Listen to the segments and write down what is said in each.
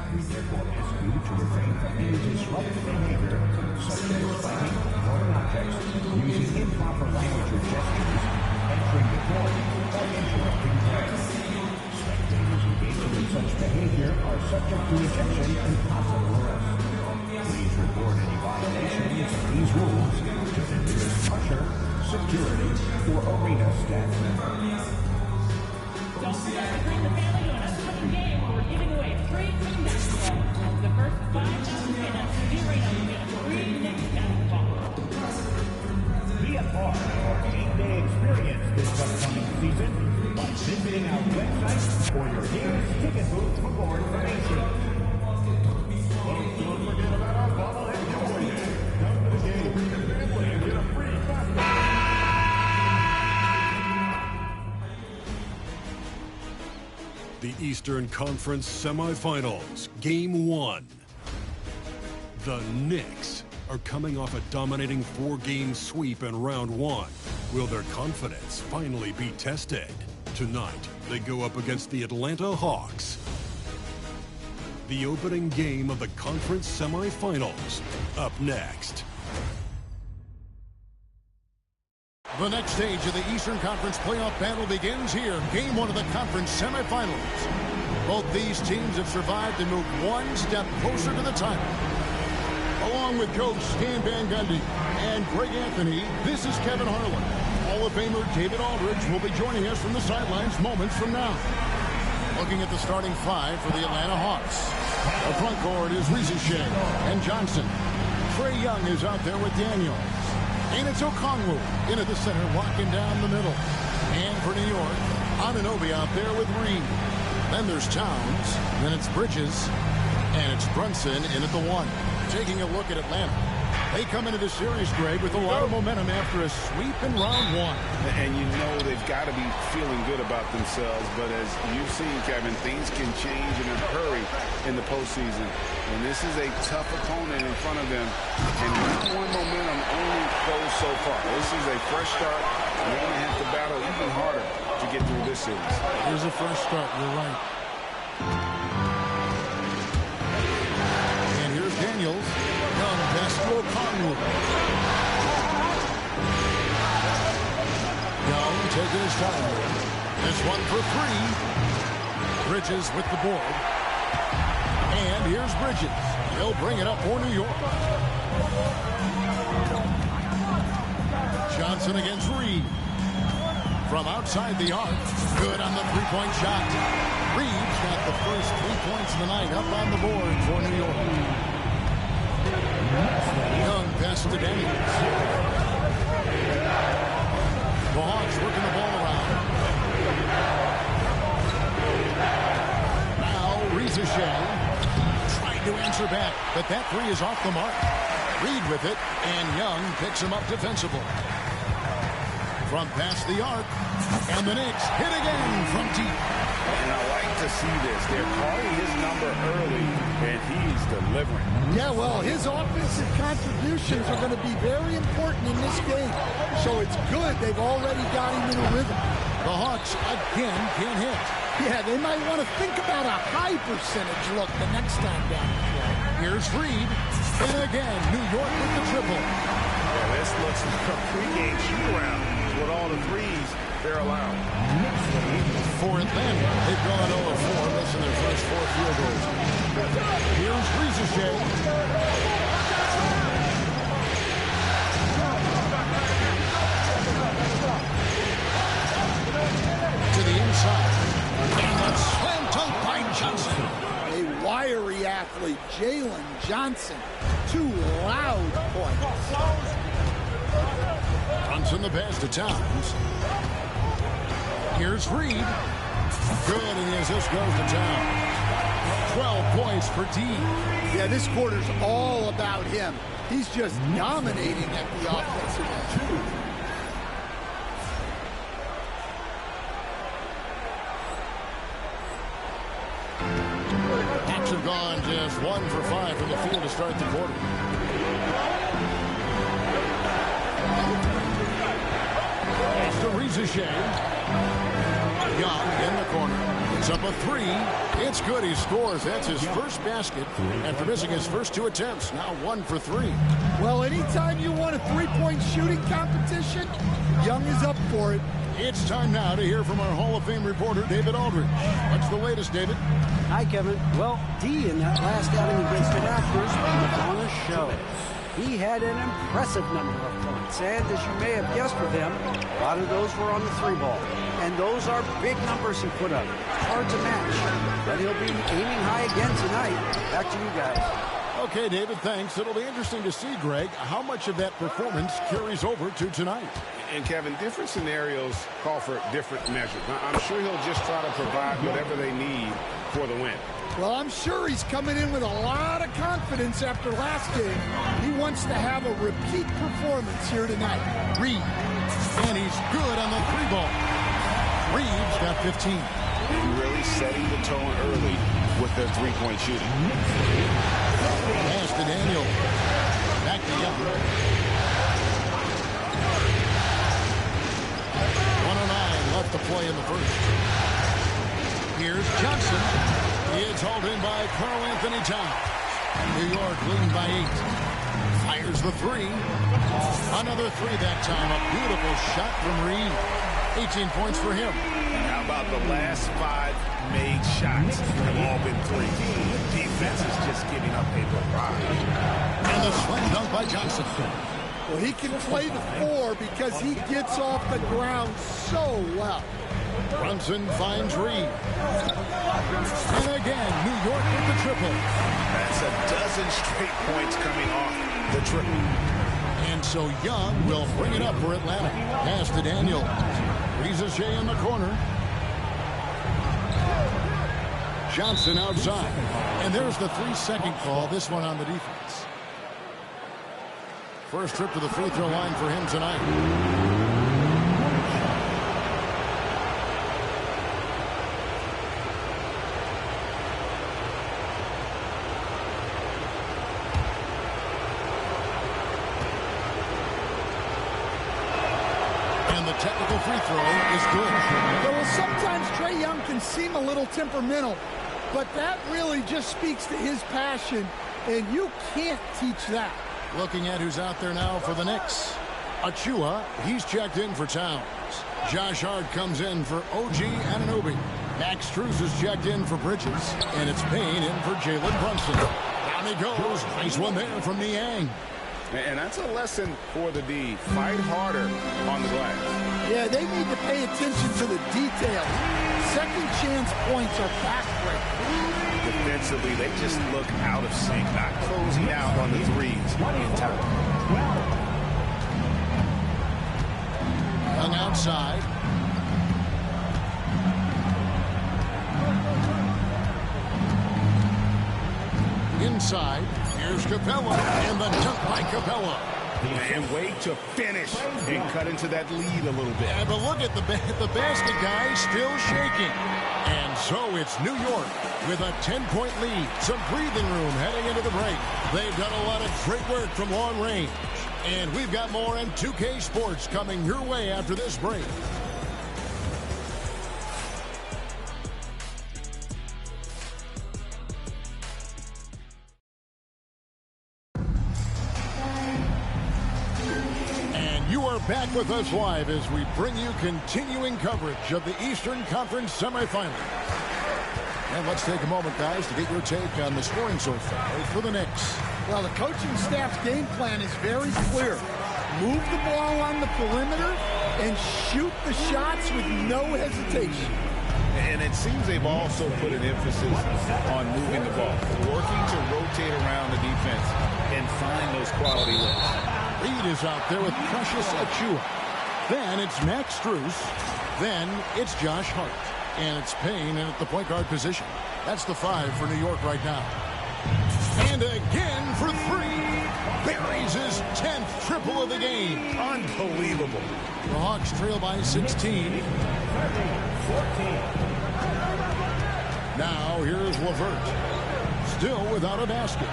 Therefore, ask you to refrain from any disruptive behavior, such as fighting, throwing objects, using improper language or gestures, entering the court, or interrupting play. Spectators engaging in such behavior are subject to ejection and possible arrest. Please report any violations of these rules to the nearest usher, security, or arena staff member. Don't forget to bring the family to an upcoming game. We're giving away free team basketball. The first 5,000 fans to be rated will get a free Knicks basketball. Be a part of our game day experience this upcoming season by visiting our website or your nearest ticket booth for more information. Don't forget about our bobblehead giveaway. Come to the game, bring your family, and get a free basketball. The Eastern Conference Semifinals, Game 1. The Knicks are coming off a dominating 4-game sweep in round 1. Will their confidence finally be tested? Tonight, they go up against the Atlanta Hawks. The opening game of the conference semifinals, up next. The next stage of the Eastern Conference playoff battle begins here. Game 1 of the conference semifinals. Both these teams have survived and moved one step closer to the title. Along with Coach Stan Van Gundy and Greg Anthony, this is Kevin Harlan. Hall of Famer David Aldridge will be joining us from the sidelines moments from now. Looking at the starting 5 for the Atlanta Hawks. The front court is Shea and Johnson. Trae Young is out there with Daniels. And it's Okongwu into the center, walking down the middle. And for New York, Anunoby out there with Reed. Then there's Towns, then it's Bridges, and it's Brunson in at the 1. Taking a look at Atlanta. They come into the series, Greg, with a lot of momentum after a sweep in round 1. And you know they've got to be feeling good about themselves, but as you've seen, Kevin, things can change in a hurry in the postseason. And this is a tough opponent in front of them. And round 1 momentum only goes so far. This is a fresh start. They're going to have to battle even harder to get through this series. Here's a fresh start. You're right. And here's Daniels. Young pass to Okongwu. Young taking his time. This one for 3. Bridges with the board. And here's Bridges. He'll bring it up for New York. Johnson against Reed. From outside the arc. Good on the three-point shot. Reed's got the first 3 points of the night up on the board for New York. Young pass to Daniels. The Hawks working the ball around. Now Shea trying to answer back, but that 3 is off the mark. Reed with it, and Young picks him up defensively. From past the arc, and the Knicks hit again from deep. And I like to see this. They're calling his number early, and he's delivering. Yeah, well, his offensive contributions are going to be very important in this game. So it's good they've already got him in a rhythm. The Hawks again can hit. Yeah, they might want to think about a high percentage look the next time down the floor. Here's Reed. And again, New York with the triple. Yeah, this looks like a pregame shoot-around with all the threes they're allowed. For Atlanta, they've gone 0-4, missing their first 4 field goals. Here's Shea. To the inside. And a slam dunk by Johnson. A wiry athlete, Jalen Johnson. 2 loud points. Brunson the pass to Towns. Here's Reed. Good, and the assist goes to Towns. 12 points for D. Yeah, this quarter's all about him. He's just dominating at the offensive end. Hawks have gone just 1 for 5 from the field to start the quarter. It's to Shea. Young in the corner. Puts up a three. It's good. He scores. That's his first basket after missing his first 2 attempts. Now 1 for 3. Well, anytime you want a three-point shooting competition, Young is up for it. It's time now to hear from our Hall of Fame reporter, David Aldridge. What's the latest, David? Hi, Kevin. Well, D in that last outing against the Raptors put on a show. He had an impressive number of points, and as you may have guessed with him, a lot of those were on the 3-ball. And those are big numbers he put up. Hard to match, but he'll be aiming high again tonight. Back to you guys. Okay, David, thanks. It'll be interesting to see, Greg, how much of that performance carries over to tonight. And, Kevin, different scenarios call for different measures. I'm sure he'll just try to provide whatever they need for the win. Well, I'm sure he's coming in with a lot of confidence after last game. He wants to have a repeat performance here tonight. Reed, and he's good on the 3-ball. Reed's got 15. Really setting the tone early with their three-point shooting. Pass to Daniel. Back to Young. 109 left to play in the first. Here's Johnson. It's hauled in by Karl Anthony Towns. New York leading by 8. Fires the 3. Another 3 that time. A beautiful shot from Reed. 18 points for him. And how about the last 5 made shots have all been 3. The defense is just giving up a barrage. And the slam dunk by Johnson. Well, he can play the 4 because he gets off the ground so well. Brunson finds Reed. And again, New York with the triple. That's a dozen straight points coming off the triple. And so Young will bring it up for Atlanta. Pass to Daniel. Riza in the corner. Johnson outside. And there's the 3-second call. This one on the defense. First trip to the free throw line for him tonight. Technical free throw is good. Well, sometimes Trae Young can seem a little temperamental, but that really just speaks to his passion, and you can't teach that. Looking at who's out there now for the Knicks. Achua, he's checked in for Towns. Josh Hart comes in for OG Anunoby. Max Strus is checked in for Bridges, and it's Payne in for Jalen Brunson. Down he goes. Nice one there from Niang. And that's a lesson for the D. Fight harder on the glass. Yeah, they need to pay attention to the details. Second chance points are backbreaking. Defensively, they just look out of sync, not closing out on the threes in time. Young outside. Inside. Here's Capella, and the dunk by Capella. And wait to finish and cut into that lead a little bit. Yeah, but look at the basket guy still shaking. And so it's New York with a 10-point lead. Some breathing room heading into the break. They've done a lot of great work from long range. And we've got more on 2K Sports coming your way after this break. Back with us live as we bring you continuing coverage of the Eastern Conference semifinals. And let's take a moment, guys, to get your take on the scoring so far for the Knicks. Well, the coaching staff's game plan is very clear. Move the ball on the perimeter and shoot the shots with no hesitation. And it seems they've also put an emphasis on moving the ball, working to rotate around the defense and find those quality looks. Reed is out there with Precious Achua. Then it's Max Strus. Then it's Josh Hart. And it's Payne in at the point guard position. That's the 5 for New York right now. And again for 3. Buries his 10th triple of the game. Unbelievable. The Hawks trail by 16. Now here's LeVert. Still without a basket.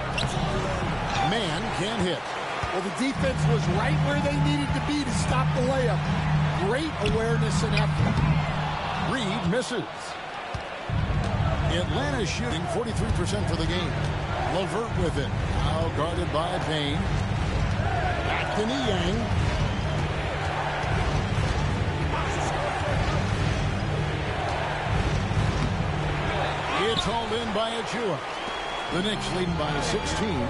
Man can't hit. Well, the defense was right where they needed to be to stop the layup. Great awareness and effort. Reed misses. Atlanta shooting 43% for the game. LeVert with it. Now guarded by Payne. Back to Niang. It's hauled in by Achua. The Knicks leading by 16.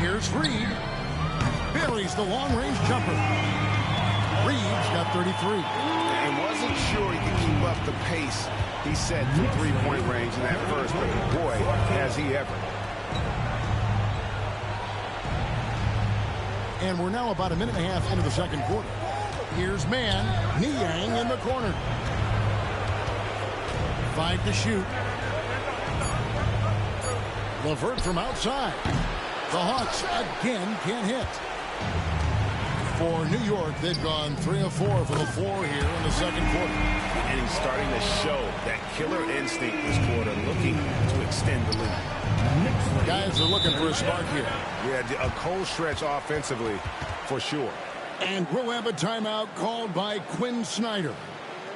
Here's Reed. Buries the long-range jumper. Reeves got 33. And wasn't sure he could keep up the pace he set from three-point range in that first, but boy, has he ever. And we're now about a minute and a half into the second quarter. Here's man, Niang in the corner. 5 to shoot. LeVert from outside. The Hawks again can't hit. For New York, they've gone 3 of 4 for the floor here in the second quarter. And he's starting to show that killer instinct this quarter, looking to extend the lead. Guys are looking for a spark here. Yeah, a cold stretch offensively, for sure. And we'll have a timeout called by Quinn Snyder.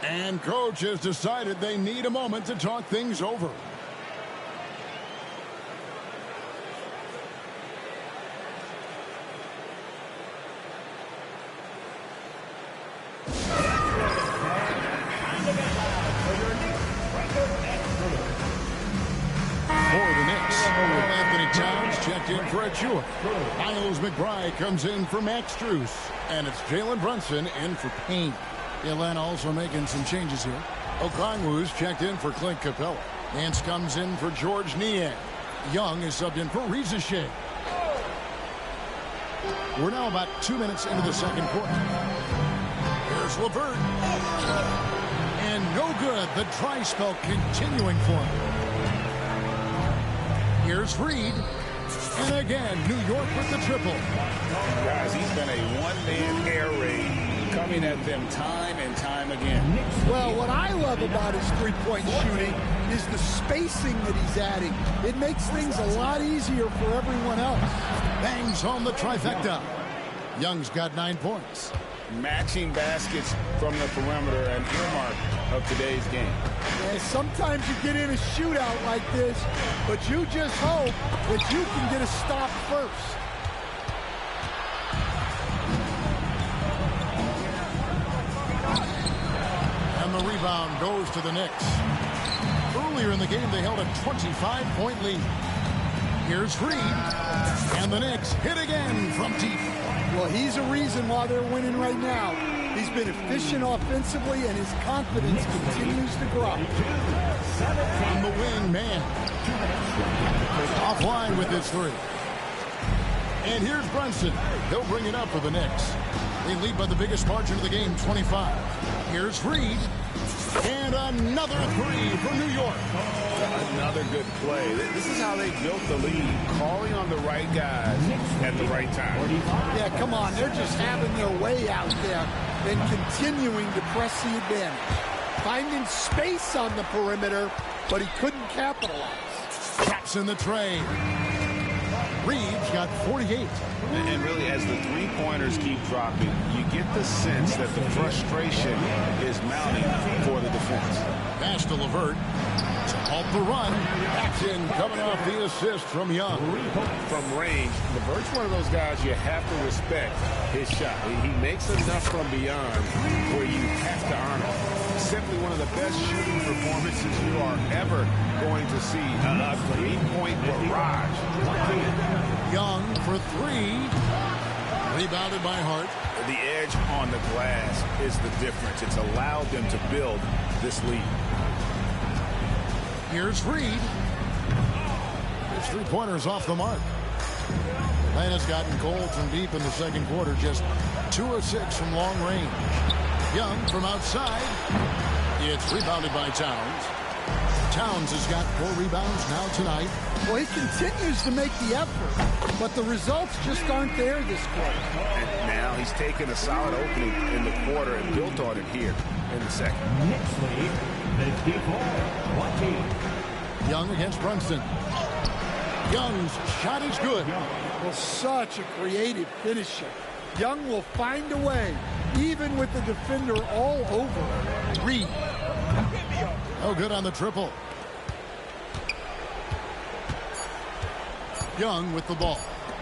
And coach has decided they need a moment to talk things over. Checked in for Achua. Miles McBride comes in for Max Strus. And it's Jalen Brunson in for Payne. Atlanta also making some changes here. Okongwu's checked in for Clint Capella. Nance comes in for George Niang. Young is subbed in for Reza Shea. We're now about 2 minutes into the second quarter. Here's LeVert. And no good. The dry spell continuing for him. Here's Reed. And again, New York with the triple. Guys, he's been a one-man air raid coming at them time and time again. Well, what I love about his three-point shooting is the spacing that he's adding. It makes things a lot easier for everyone else. Bangs home the trifecta. Young's got 9 points. Matching baskets from the perimeter, an earmark of today's game. And sometimes you get in a shootout like this, but you just hope that you can get a stop first. And the rebound goes to the Knicks. Earlier in the game, they held a 25-point lead. Here's Reed. And the Knicks hit again from deep. Well, he's a reason why they're winning right now. He's been efficient offensively, and his confidence continues to grow. On the wing, man. Offline with his 3. And here's Brunson. He'll bring it up for the Knicks. They lead by the biggest margin of the game, 25. Here's Reed. And another 3 for New York. Another good play. This is how they built the lead, calling on the right guys at the right time. Yeah, come on. They're just having their way out there and continuing to press the advantage. Finding space on the perimeter, but he couldn't capitalize. Taps in the tray. Reeves got 48. And really, as the three-pointers keep dropping, you get the sense that the frustration is mounting for the defense. Pass to LeVert. To halt the run. That's in, coming off the assist from Young. From range, LeVert's one of those guys you have to respect his shot. He makes enough from beyond where you have to honor. Simply one of the best shooting performances you are ever going to see. A three-point barrage. Young for 3. Rebounded by Hart. The edge on the glass is the difference. It's allowed them to build this lead. Here's Reed. His three-pointers off the mark. Atlanta's gotten cold from deep in the second quarter. Just 2 of 6 from long range. Young from outside. It's rebounded by Towns. Towns has got 4 rebounds now tonight. Well, he continues to make the effort, but the results just aren't there this quarter. And now he's taken a solid opening in the quarter and built on it here in the second. Knicks lead 54-20. Young against Brunson. Young's shot is good. Well, such a creative finisher. Young will find a way, even with the defender all over him. Reed. Oh, good on the triple. Young with the ball.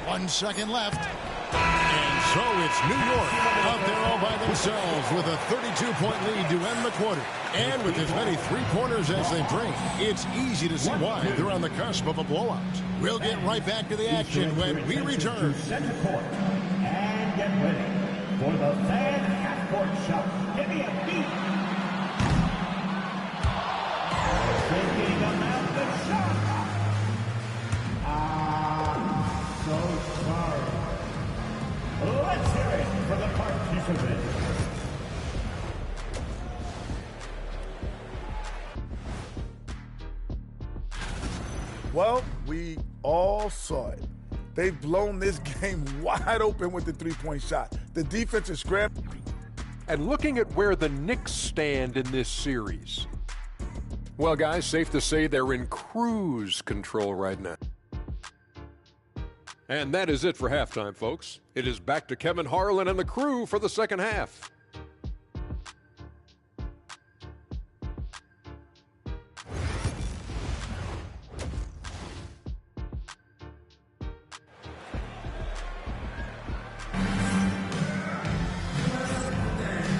1 second left. And so it's New York out there all by themselves with a 32-point lead to end the quarter. And with as many three-pointers as they bring, it's easy to see why they're on the cusp of a blowout. We'll get right back to the action when we return. Center court. And get ready for the fan half-court shot. Give me a beat. Thinking about the shot. So sorry. Let's hear it for the participants. Well, we all saw it. They've blown this game wide open with the three-point shot. The defense is scrambling. And looking at where the Knicks stand in this series, well, guys, safe to say they're in cruise control right now. And that is it for halftime, folks. It is back to Kevin Harlan and the crew for the second half.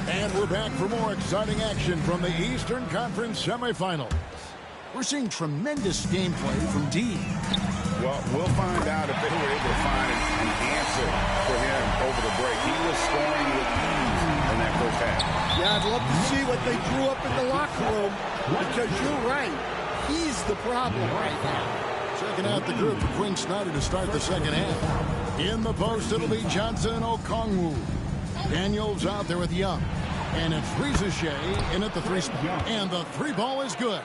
And we're back for more exciting action from the Eastern Conference semifinals. We're seeing tremendous gameplay from D. Well, we'll find out if they were able to find an answer for him over the break. He was scoring with ease in that first half. Yeah, I'd love to see what they drew up in the locker room, because you're right. He's the problem right now. Checking out the group for Quinn Snyder to start the second half. In the post, it'll be Johnson Okongwu. Daniels out there with Young. And it's Shea in at the three spot. And the three ball is good.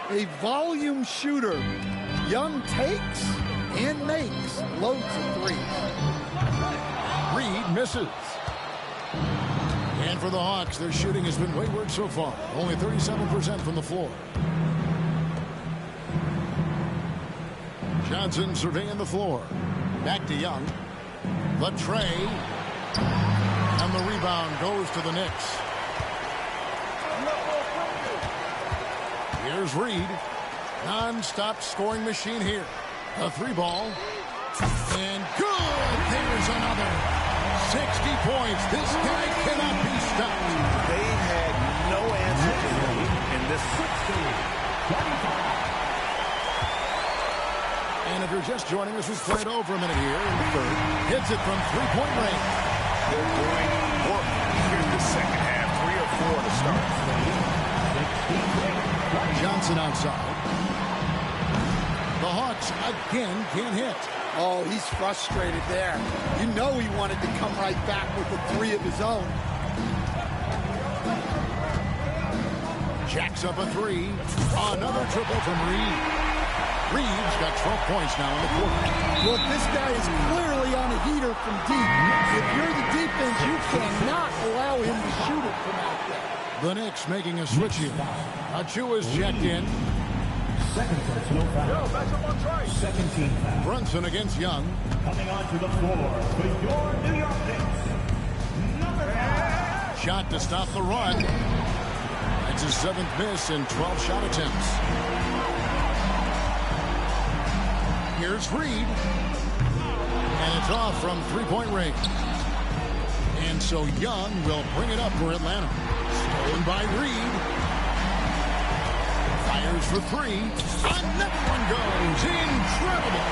A volume shooter. Young takes and makes loads of threes. Reed misses. And for the Hawks, their shooting has been wayward so far. Only 37% from the floor. Johnson surveying the floor. Back to Young. The tray. And the rebound goes to the Knicks. Here's Reed. Non-stop scoring machine here. A three ball. And good! There's another. 60 points. This guy cannot be stopped. They've had no answer to him in this. And if you're just joining us, we've played over a minute here in the third. Hits it from three-point range. They're doing work here in the second half. 3 or 4 to start. Johnson outside. The Hawks again can't hit. Oh, he's frustrated there. You know he wanted to come right back with a three of his own. Jacks up a three. Another triple from Reed. Reed's got 12 points now in the quarter. Look, this guy is clearly on a heater from deep. If you're the defense, you cannot allow him to shoot it from out there. The Knicks making a switch here. Achua's checked in. Second personal foul. Second team foul. Brunson against Young. Coming onto the floor for your New York Knicks. Number 5. Shot to stop the run. That's his 7th miss in 12 shot attempts. Here's Reed. And it's off from three-point range. And so Young will bring it up for Atlanta. Stolen by Reed. Fires for three. Another one goes. Incredible.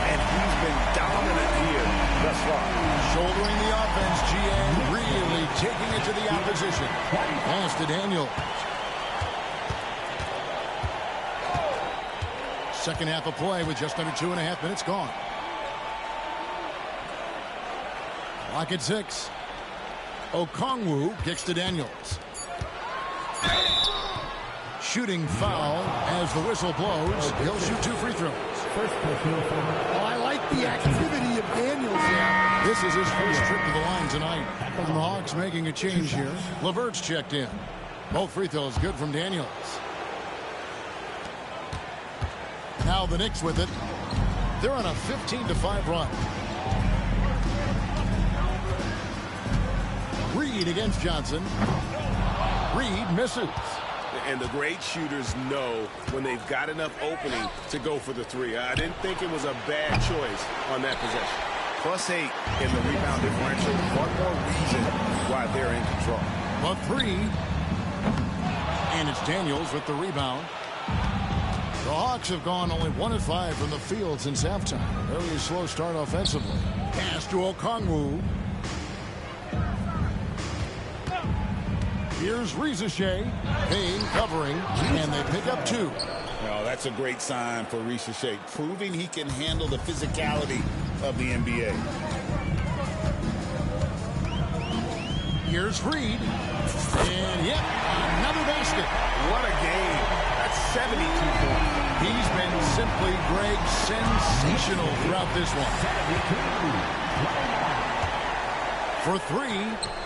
And he's been dominant here thus far. Shouldering the offense, GA. Really taking it to the opposition. Pass to Daniels. Second half of play with just under 2.5 minutes gone. Clock at 6. Okongwu kicks to Daniels. Shooting foul as the whistle blows. He'll shoot 2 free throws. First personal foul. Oh, I like the activity of Daniels there. This is his first trip to the line tonight. And the Hawks making a change here. LeVert's checked in. Both free throws good from Daniels. Now the Knicks with it. They're on a 15-5 run. Reed against Johnson. Reed misses. And the great shooters know when they've got enough opening to go for the three. I didn't think it was a bad choice on that possession. +8 in the rebound differential. One more reason why they're in control. A three. And it's Daniels with the rebound. The Hawks have gone only 1 of 5 from the field since halftime. Very slow start offensively. Pass to Okongwu. Here's Risache. Payne covering, and they pick up 2. Well, that's a great sign for Risache, proving he can handle the physicality of the NBA. Here's Reed. And yep, another basket. What a game. That's 72 points. He's been simply, Greg, sensational throughout this one. For 3.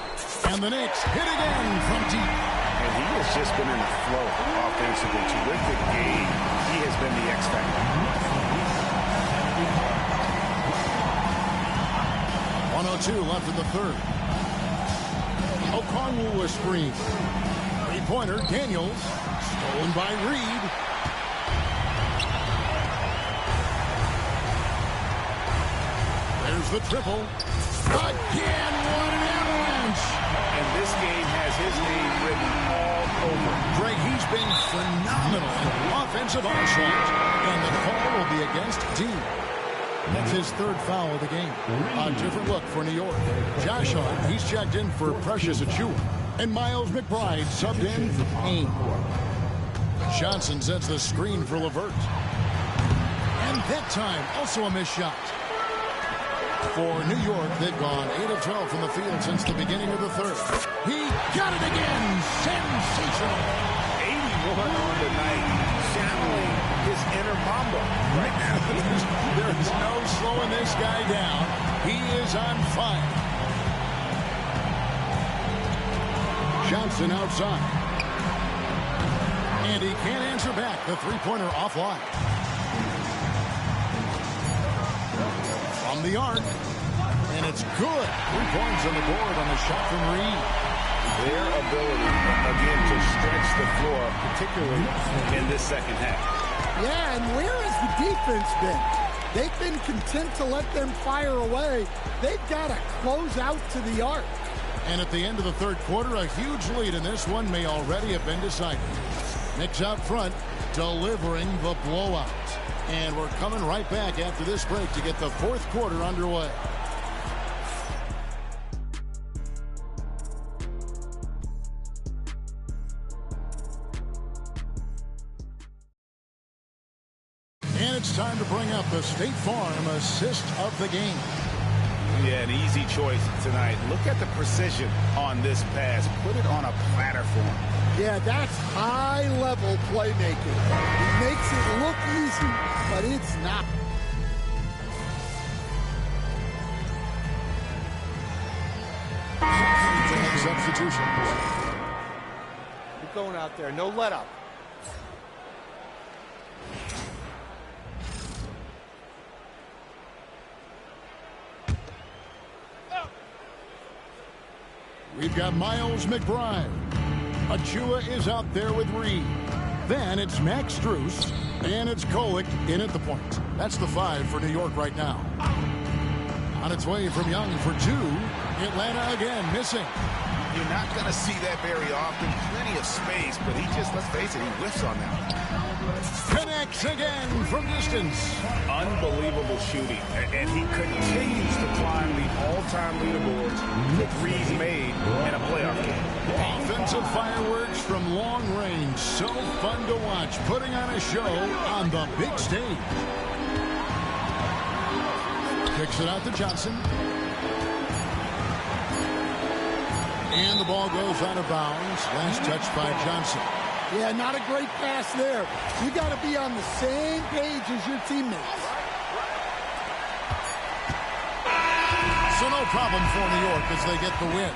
And the Knicks hit again from deep. And he has just been in a flow offensively. Terrific game. He has been the X factor. 1:02 left in the third. Okongwu a screen. Three-pointer, Daniels. Stolen by Reed. There's the triple. Again, what an avalanche. And this game has his name written all over. Greg, he's been phenomenal in offensive onslaught. And the call will be against D. That's his 3rd foul of the game. A different look for New York. Josh Hart, he's checked in for Precious Achiuwa. And Miles McBride subbed in for Payne. Johnson sets the screen for LeVert. And that time, also a missed shot. For New York, they've gone 8 of 12 from the field since the beginning of the third. He got it again! Sensational! 81 on the night, channeling his inner Mamba right now. There's no slowing this guy down. He is on fire. Johnson outside. And he can't answer back. The three-pointer offline. From the arc. And it's good. 3 points on the board on the shot from Reed. Their ability, again, to stretch the floor, particularly in this second half. Yeah, and where has the defense been? They've been content to let them fire away. They've got to close out to the arc. And at the end of the third quarter, a huge lead in this one may already have been decided. Knicks out front, delivering the blowout. And we're coming right back after this break to get the fourth quarter underway. And it's time to bring up the State Farm assist of the game. Yeah, an easy choice tonight. Look at the precision on this pass. Put it on a platter for him. Yeah, that's high-level playmaking. He makes it look easy, but it's not. Substitution. Keep going out there. No let up. We've got Miles McBride. Achiuwa is out there with Reed. Then it's Max Strus, and it's Kolek in at the point. That's the 5 for New York right now. On its way from Young for 2. Atlanta again missing. You're not going to see that very often. Plenty of space, but he just, let's face it, he whiffs on that. Connects again from distance. Unbelievable shooting, and he continues to climb the all-time leaderboards with threes made in a playoff game. Offensive fireworks from long range. So fun to watch. Putting on a show on the big stage. Kicks it out to Johnson. And the ball goes out of bounds. Last touch by Johnson. Yeah, not a great pass there. You got to be on the same page as your teammates. So no problem for New York as they get the win.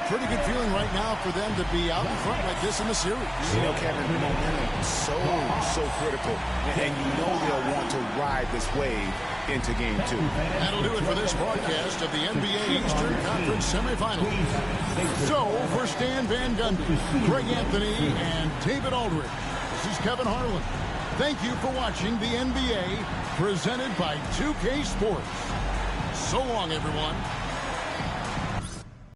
Pretty good feeling right now for them to be out in front like this in the series. You know, Kevin, momentum is so critical, and you know they'll want to ride this wave into Game 2. That'll do it for this broadcast of the NBA Eastern Conference Semifinals. So, for Stan Van Gundy, Greg Anthony, and David Aldridge, this is Kevin Harlan. Thank you for watching the NBA presented by 2K Sports. So long, everyone.